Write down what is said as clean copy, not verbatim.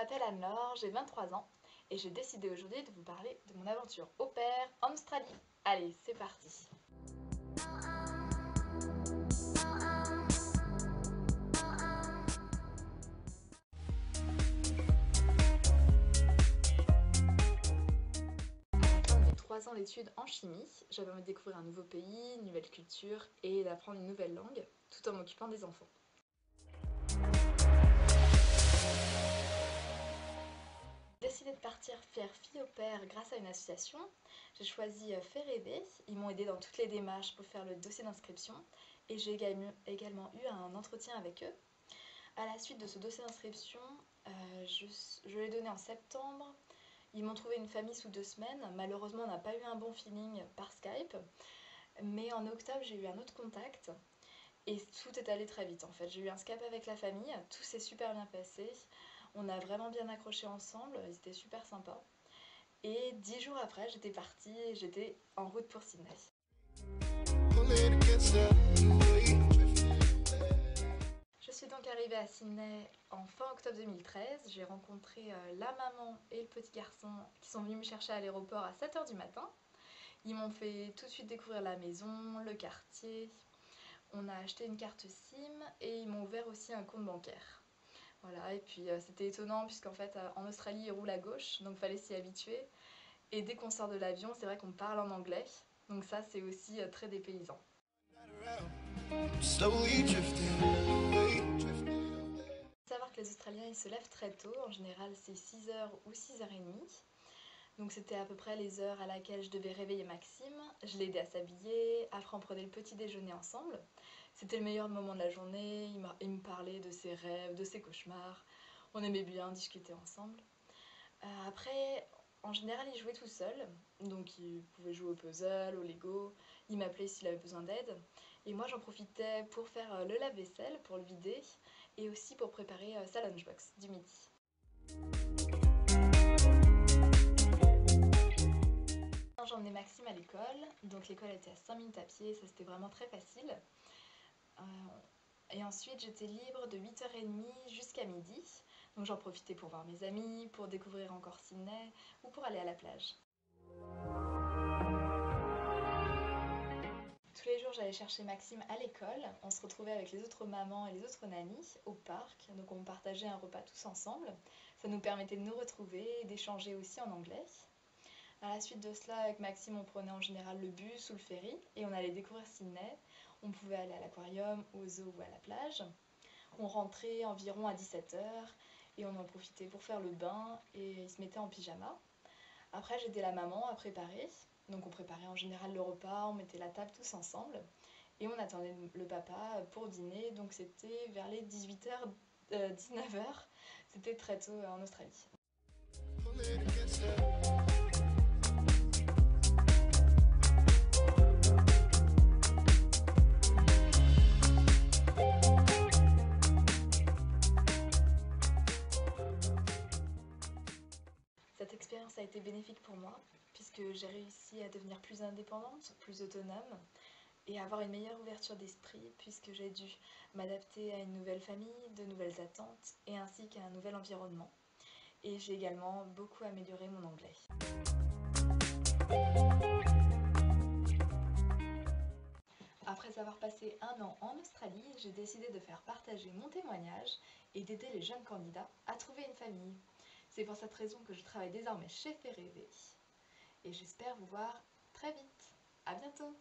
m'appelle Anne-Laure, j'ai 23 ans et j'ai décidé aujourd'hui de vous parler de mon aventure au pair en Australie. Allez, c'est parti! À la fin de mes 3 ans d'études en chimie, j'avais envie de découvrir un nouveau pays, une nouvelle culture et d'apprendre une nouvelle langue tout en m'occupant des enfants. J'ai décidé de partir faire fille au pair grâce à une association. J'ai choisi Fait Rêver. Ils m'ont aidé dans toutes les démarches pour faire le dossier d'inscription et j'ai également eu un entretien avec eux. À la suite de ce dossier d'inscription, je l'ai donné en septembre. Ils m'ont trouvé une famille sous 2 semaines. Malheureusement, on n'a pas eu un bon feeling par Skype. Mais en octobre, j'ai eu un autre contact. Et tout est allé très vite en fait. J'ai eu un Skype avec la famille, tout s'est super bien passé. On a vraiment bien accroché ensemble, ils étaient super sympas. Et 10 jours après, j'étais partie et j'étais en route pour Sydney. Je suis donc arrivée à Sydney en fin octobre 2013. J'ai rencontré la maman et le petit garçon qui sont venus me chercher à l'aéroport à 7 h du matin. Ils m'ont fait tout de suite découvrir la maison, le quartier. On a acheté une carte SIM et ils m'ont ouvert aussi un compte bancaire. Voilà, et puis c'était étonnant puisqu'en fait en Australie ils roulent à gauche, donc fallait s'y habituer. Et dès qu'on sort de l'avion, c'est vrai qu'on parle en anglais, donc ça c'est aussi très dépaysant. Faut savoir que les Australiens ils se lèvent très tôt, en général c'est 6 h ou 6 h 30. Donc c'était à peu près les heures à laquelle je devais réveiller Maxime. Je l'ai aidé à s'habiller, après on prenait le petit déjeuner ensemble. C'était le meilleur moment de la journée, il me parlait de ses rêves, de ses cauchemars. On aimait bien discuter ensemble. Après, en général, il jouait tout seul, donc il pouvait jouer au puzzle, au Lego, il m'appelait s'il avait besoin d'aide. Et moi j'en profitais pour faire le lave-vaisselle, pour le vider, et aussi pour préparer sa lunchbox du midi. J'emmenais Maxime à l'école, donc l'école était à 5 minutes à pied, ça c'était vraiment très facile. Et ensuite j'étais libre de 8 h 30 jusqu'à midi, donc j'en profitais pour voir mes amis, pour découvrir encore Sydney ou pour aller à la plage. Tous les jours j'allais chercher Maxime à l'école, on se retrouvait avec les autres mamans et les autres nannies au parc, donc on partageait un repas tous ensemble. Ça nous permettait de nous retrouver et d'échanger aussi en anglais. À la suite de cela, avec Maxime, on prenait en général le bus ou le ferry et on allait découvrir Sydney. On pouvait aller à l'aquarium, au zoo ou à la plage. On rentrait environ à 17 h et on en profitait pour faire le bain et il se mettait en pyjama. Après, j'aidais la maman à préparer. Donc on préparait en général le repas, on mettait la table tous ensemble et on attendait le papa pour dîner. Donc c'était vers les 18 h, 19 h. C'était très tôt en Australie. Cette expérience a été bénéfique pour moi puisque j'ai réussi à devenir plus indépendante, plus autonome et avoir une meilleure ouverture d'esprit puisque j'ai dû m'adapter à une nouvelle famille, de nouvelles attentes et ainsi qu'à un nouvel environnement. Et j'ai également beaucoup amélioré mon anglais. Après avoir passé 1 an en Australie, j'ai décidé de faire partager mon témoignage et d'aider les jeunes candidats à trouver une famille. C'est pour cette raison que je travaille désormais chez Fait Rêver et j'espère vous voir très vite. À bientôt!